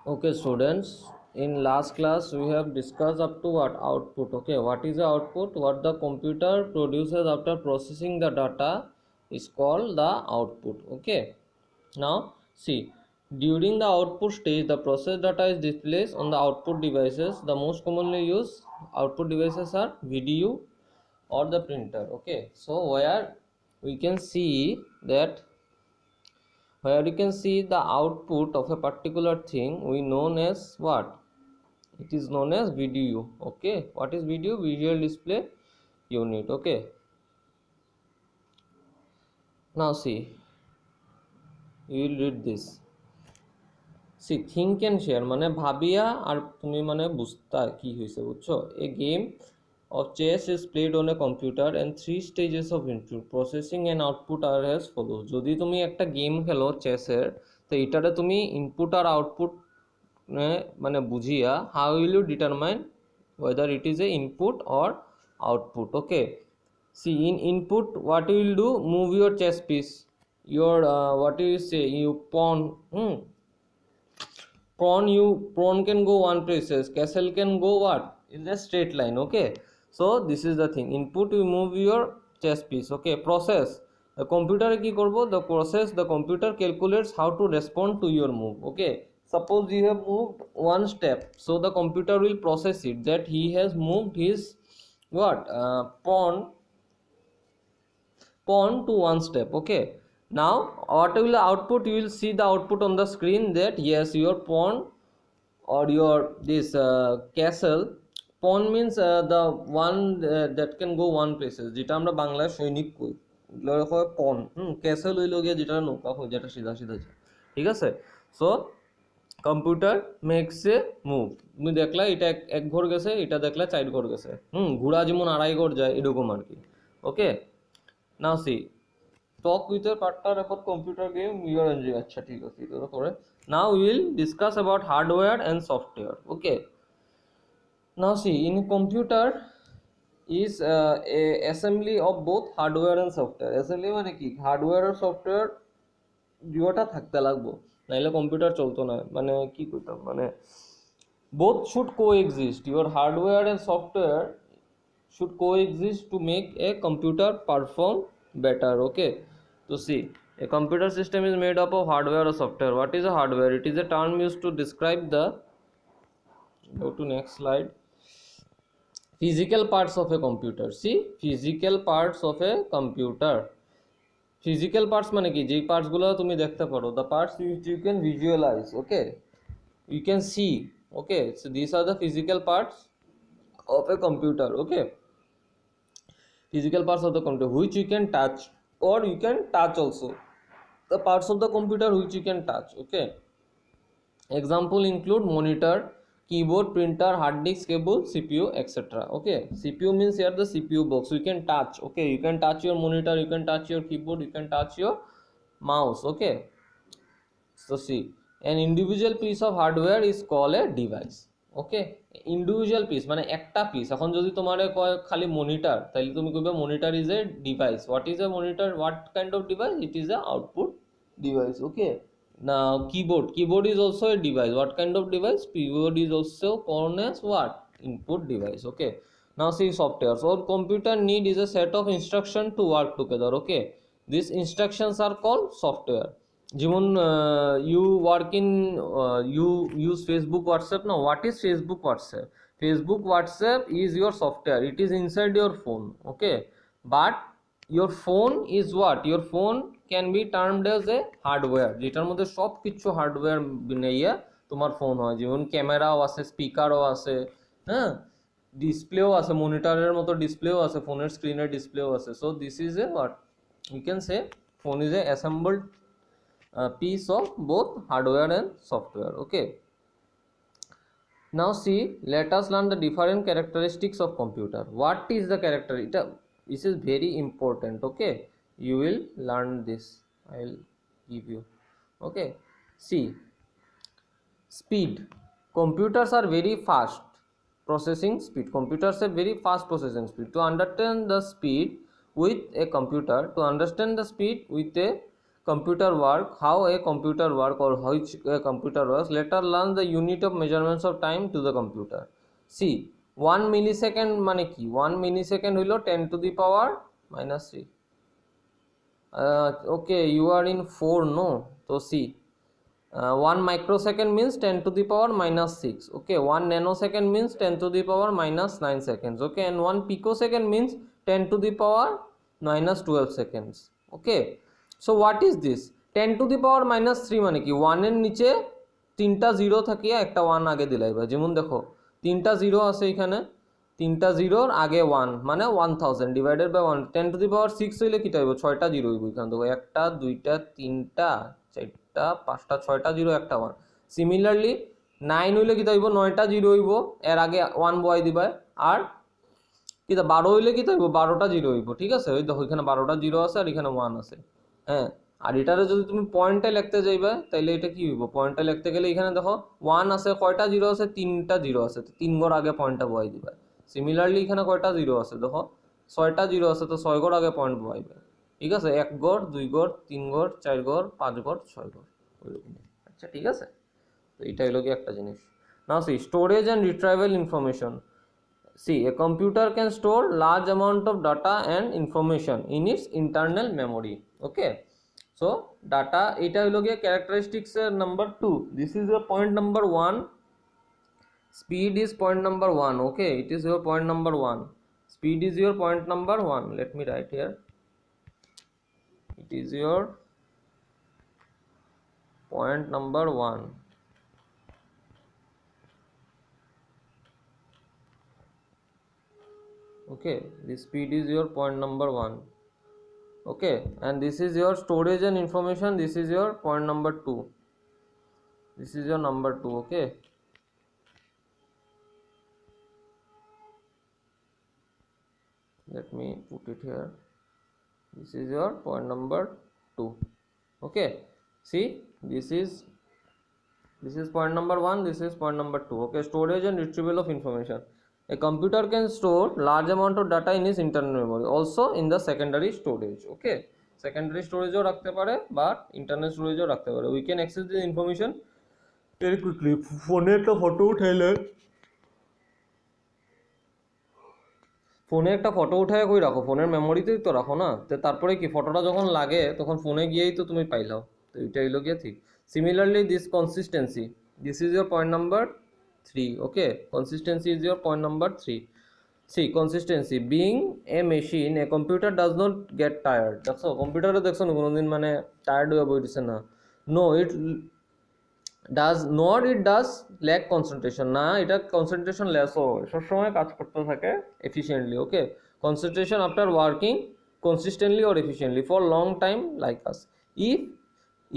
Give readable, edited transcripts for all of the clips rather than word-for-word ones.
Okay, students. In last class, we have discussed up to what output. Okay, what is the output? What the computer produces after processing the data is called the output. Okay. Now, see, during the output stage, the processed data is displayed on the output devices. The most commonly used output devices are video or the printer. Okay, so where we can see that where you can see the output of a particular thing we known as what, it is known as video. Okay, what is video? Visual display unit. Okay, now see, you will read this. See, think and share মানে ভাবিয়া আর তুমি মানে বুঝতা কি হয়েছে বুঝছো। A game of chess is played on a computer and three stages of input processing and output are as follows. যদি তুমি একটা গেম খেলো চেসের, তো এটারে তুমি ইনপুট আর আউটপুট মানে বুঝিয়া how will you determine whether it is a input or output. Okay, see, in input what you will do, move your chess piece, your what do you say, you pawn. Pawn can go one places, castle can go what in a straight line. Okay, so this is the thing. Input, you move your chess piece. Okay, process, the computer ki korbo, the process, the computer calculates how to respond to your move. Okay, suppose you have moved one step, so the computer will process it that he has moved his what pawn to one step. Okay, now what will the output? You will see the output on the screen that yes, your pawn or your this castle. Pawn means the one that can go one places, যেটা আমরা বাংলায় সৈনিক কই, এগুলো হয় পন। Castle হইল গিয়ে যেটা নৌকা হয়, যেটা সিধা সিধা যায়। ঠিক আছে, so computer makes a move. তুমি দেখলা এটা এক ঘর গেছে, এটা দেখলা 4 ঘর গেছে। ঘোড়া যেমন 2.5 ঘর যায় এরকম আর কি। ওকে, now C, talk with your partner about computer game you are enjoying. আচ্ছা ঠিক আছে, এটা করে now we will discuss about hardware and software. Okay, now see, in computer is a assembly of both hardware and software. Assembly মানে কি, hardware আর software দুটোটা থাকতে লাগবো, নাইলে কম্পিউটার চলতো না। মানে কি করতাম, মানে both should coexist, your hardware and software should coexist to make a computer perform better. Okay, so see, a computer system is made up of hardware or software. What is a hardware? It is a term used to describe the, go to next slide, physical parts of a computer. See, physical parts of a computer. Physical parts মানে কি, যেই parts গুলো তুমি দেখতে পারো, the parts which you can visualize. Okay, you can see. Okay, so these are the physical parts of a computer. Okay, physical parts of the computer which you can touch, or you can touch also the parts of the computer which you can touch. Okay, example include monitor, keyboard, printer, hard disk, cable, CPU, etc. Okay, CPU means here the CPU box you can touch. Okay, you can touch your monitor, you can touch your keyboard, you can touch your mouse. Okay, so see, an individual piece of hardware is called a device. Okay, individual piece মানে একটা piece. এখন যদি তোমার কয় খালি monitor, তাহলে তুমি কইবে monitor is a device. What is a monitor? What kind of device? It is a output device. Okay, now keyboard is also a device. What kind of device? Keyboard is also called as what? Input device. Okay, now see, software. So computer need is a set of instruction to work together. Okay, these instructions are called software. যেমন you work in you use Facebook, WhatsApp. Now what is Facebook, WhatsApp? Facebook, WhatsApp is your software, it is inside your phone. Okay, but your phone is what? Your phone can be termed as a hardware, যেটার মধ্যে সব কিছু hardware নিয়ে তোমার phone হয়। যেমন ক্যামেরাও আছে, স্পিকারও আছে, হ্যাঁ, ডিসপ্লেও আছে, মনিটরের মতো ডিসপ্লেও আছে, ফোনের স্ক্রিনের ডিসপ্লেও আছে। So this is a what you can say, phone is a assembled piece of both hardware and software. Okay, now see, let us learn the different characteristics of computer. What is the character? This is very important. Okay, you will learn this, I will give you. Okay, see, speed. Computers are very fast processing speed. Computers have very fast processing speed. To understand the speed with a computer, to understand the speed with a computer work, how a computer work or which a computer works, let us learn the unit of measurements of time to the computer. See, 1 millisecond মানে কি, 1 millisecond হইল 10 to the power minus 3. Okay, you are in 4, no? So see, 1 microsecond means 10 to the power minus 6. Okay, 1 nanosecond means 10 to the power minus 9 seconds. Okay, and 1 picosecond means 10 to the power minus 12 seconds. Okay, so what is this? 10 to the power minus 3 মানে কি, 1 এর নিচে 3টা 0 থাকিয়া একটা 1 আগে দিলাইবা। যেমন দেখো 3টা 0 আছে এখানে, 3টা 0 আগে 1 মানে 1000 ডিভাইডেড বাই 1। 10 টু দি পাওয়ার 6 হইলে কি হইব, 6টা 0 হইব। এখানে দেখো 1টা 2টা 3টা 4টা 5টা 6টা 0 একটা 1। সিমিলারলি 9 হইলে কি হইব, 9টা 0 হইব, এর আগে 1 বসাই দিবা। আর কি 12 হইলে কি হইব, 12টা 0 হইব। ঠিক আছে, ওই দেখো এখানে 12টা 0 আছে আর এখানে 1 আছে। হ্যাঁ, আর এটারে যদি তুমি পয়েন্টে লিখতে যাইবা তাইলে এটা কি হইব, পয়েন্টে লিখতে গেলে এখানে দেখো 1 আছে, কয়টা 0 আছে, 3টা 0 আছে, তো 3 ঘর আগে পয়েন্টটা বসাই দিবা। সিমিলারলি এখানে কয়টা 0 আছে, দেখো 6টা 0 আছে, তো 6 ঘর আগে পয়েন্ট বসাইবে। ঠিক আছে, 1 ঘর 2 ঘর 3 ঘর 4 ঘর 5 ঘর 6 ঘর ওইরকম। আচ্ছা ঠিক আছে, তো এটা হলো কি একটা জিনিস। Now see storage and retrieval information. See, a computer can store large amount of data and information in its internal memory. Okay, so data এটা হলো গিয়ে characteristics number 2. This is your point number 1. Speed is point number 1. Okay, it is your point number 1. Speed is your point number 1. Let me write here. It is your point number 1. Okay, this speed is your point number 1. Okay, and this is your storage and information, this is your point number 2. This is your number 2. Okay, let me put it here. This is your point number 2. Okay, see, this is point number 1, this is point number 2. Okay, storage and retrieval of information. A computer can store large amount of data in its internal memory, also in the secondary storage. Okay, secondary storage ও রাখতে পারে বা internal storage ও রাখতে পারে। We can access this information very quickly. ফোনে একটা photo উঠাইলে, ফোনে একটা photo উঠায় কই রাখো, ফোনের মেমোরিতেই তো রাখো না। তো তারপরে কি ফটোটা যখন লাগে তখন ফোনে গিয়েই তো তুমি পাইলাও। তো এটা হইলো গিয়ে ঠিক। Similarly this consistency, this is your point number 3. Okay, consistency is your point number 3. See, consistency, being a machine, a computer does not get tired. দেখো কম্পিউটারে দেখছো না কোনোদিন মানে টায়ার্ড হয়ে বইছে না। No, it does not, it does lack concentration. না, এটা concentration less হয়, সব সময় কাজ করতে থাকে efficiently. Okay, concentration after working consistently or efficiently for long time like us. If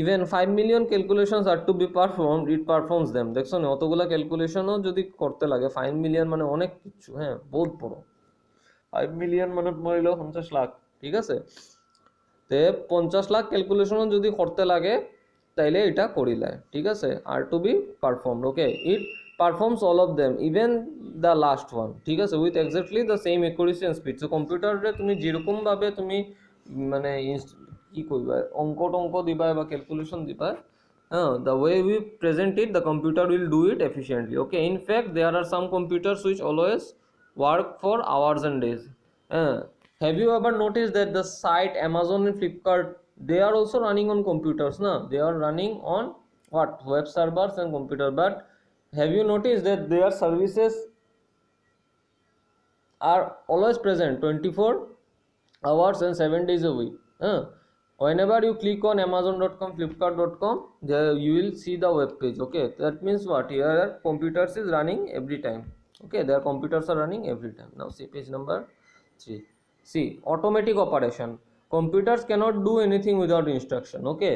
even 5 million calculations are to be performed, it performs them. দেখছো না, অতগুলা ক্যালকুলেশনও যদি করতে লাগে, 5 মিলিয়ন মানে অনেক কিছু। হ্যাঁ, বহুত বড়। 5 মিলিয়ন মানে মরিল 50 লাখ। ঠিক আছে, তে 50 লাখ ক্যালকুলেশনও যদি করতে লাগে তাইলে এটা করিলায়। ঠিক আছে, are to be performed. Okay, it performs all of them even the last one. ঠিক আছে, with exactly the same accuracy and speed. So কম্পিউটারে তুমি যেরকমভাবে তুমি মানে কি করবা, অঙ্ক দিবা বা ক্যালকুলেশন দিবা, the way we present it, the computer will do it efficiently. Okay, in fact there are some computers which always work for hours and days. Have you ever noticed that the site Amazon and Flipkart, they are also running on computers? Na, they are running on what, web servers and computer. But have you noticed that their services are always present 24 hours and 7 days a week? Whenever you click on amazon.com, flipkart.com, there you will see the web page. Okay, that means what, here computers is running every time. Okay, their computers are running every time. Now see page number 3. See, automatic operation. Computers cannot do anything without instruction. Okay,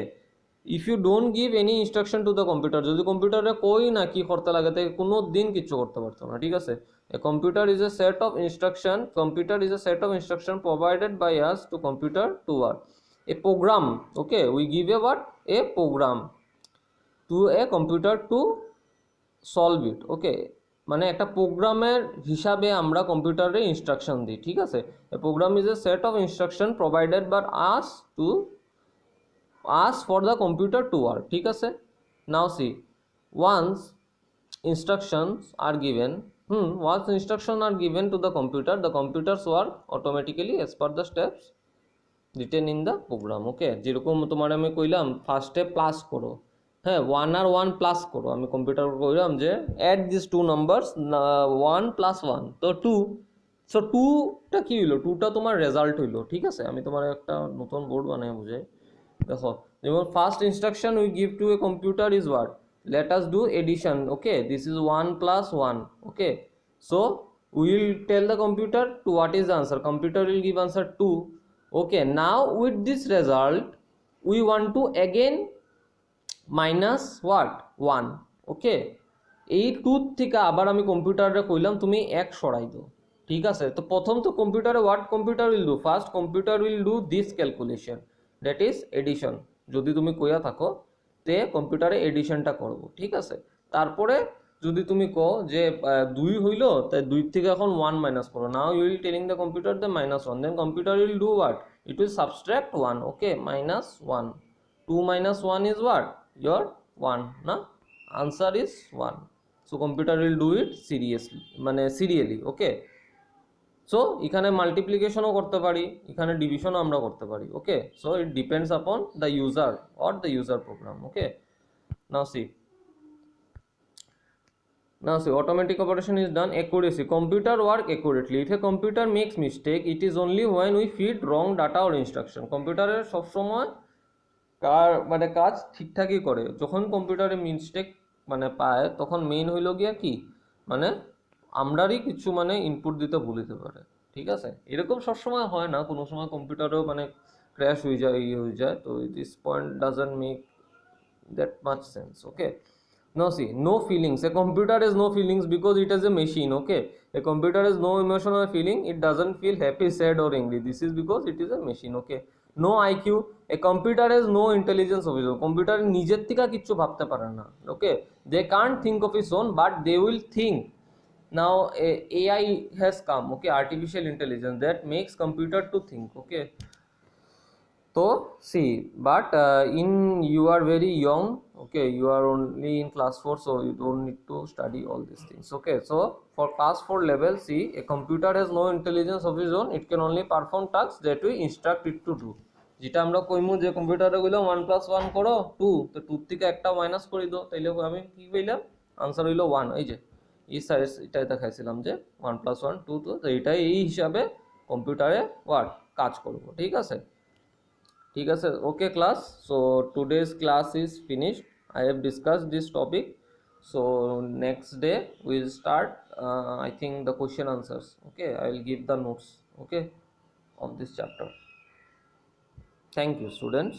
if you don't give any instruction to the computer, যদি কম্পিউটারে কই না কি করতে লাগে তাই কোনো দিন কিছু করতে পারতো না। ঠিক আছে, a computer is a set of instruction, computer is a set of instruction provided by us to computer to work. A program, okay, we give a what, a program to a computer to solve it. Okay, মানে একটা প্রোগ্রামের হিসাবে আমরা কম্পিউটারে instruction দিই। ঠিক আছে, a program is a set of instruction provided by us to ask for the computer to work, ঠিক আছে? Now see, once instructions are given, once instructions are given to the computers work automatically as per the steps written in the program, ওকে? যেরকম তোমার আমি কইলাম ফার্স্টে plus করো, হ্যাঁ 1 আর 1 plus করো, আমি কম্পিউটার কইলাম যে add this two numbers 1 plus 1 তো 2, সো 2টা কি হইলো, 2টা তোমার রেজাল্ট হইলো, ঠিক আছে? আমি তোমার একটা নতুন বোর্ড বানাই বুঝাই, দেখো যেমন first instruction we give to a computer is what, let us do addition, okay? This is 1 plus 1, okay? So we will tell the computer to what is the answer, computer will give answer 2, okay? Now with this result we want to again minus what, 1, okay? এই 2 থেকে আবার আমি কম্পিউটারে কইলাম তুমি 1 সরাই দাও, ঠিক আছে? তো প্রথম তো কম্পিউটারে what computer will do, first computer will do this calculation, that is addition. যদি তুমি কইয়া থাকো তে কম্পিউটারে এডিশনটা করব, ঠিক আছে? তারপরে যদি তুমি কো যে 2 হইলো তাই 2 থেকে এখন 1 মাইনাস করো, now you will telling the computer the -1, then computer will do what, it will subtract 1, okay? -1, 2 minus 1 is what, your 1 না, answer is 1, so computer will do it seriously মানে সিরিয়ালি, ওকে? সো এখানে মাল্টিপ্লিকেশনও করতে পারি, এখানে ডিভিশনও আমরা করতে পারি, okay? So it depends upon the user or the user program, okay? Now see, automatic operation is done. Accuracy, computer work accurately. If a computer makes mistake, it is only when we feed wrong data or instruction. কম্পিউটারের সবসময় মানে কাজ ঠিকঠাকই করে, যখন কম্পিউটারে mistake মানে পায় তখন মেইন হইল গিয়া কি, মানে আমরারই কিছু মানে ইনপুট দিতে ভুলিতে পারে, ঠিক আছে? এরকম সবসময় হয় না, কোনো সময় কম্পিউটারেও মানে ক্র্যাশ হয়ে যায়, হয়ে যায়, তো this point doesn't make that much sense, okay? Now see, no feelings, a computer has no feelings because it is a machine, okay? A computer has no emotion or feeling, it doesn't feel happy, sad or angry, this is because it is a machine, okay? No IQ, a computer has no intelligence of its own, computer নিজের থেকে কিছু ভাবতে পারে না, okay? They can't think of its own but they will think. Now AI has come, okay? Artificial intelligence that makes computer to think, okay? So see, but in you are very young, okay? You are only in class 4, so you don't need to study all these things, okay? So for class 4 level, see, a computer has no intelligence of its own, it can only perform tasks that we instruct it to do. যেটা আমরা কইমু যে কম্পিউটারে কইলাম 1 + 1 করো 2, তো 2 থেকে একটা minus করে দাও, তাইলে আমি কি কইলাম, আনসার হইলো 1, এই যে এই সাইজ এটাই দেখাইছিলাম যে 1 + 1 2, তো এইটাই এই হিসাবে কম্পিউটারে হোয়াট কাজ করব, ঠিক আছে? ঠিক আছে, okay class, so today's class is finished. I have discussed this topic, so next day we'll start I think the question answers, okay? I will give the notes, okay, of this chapter. Thank you students.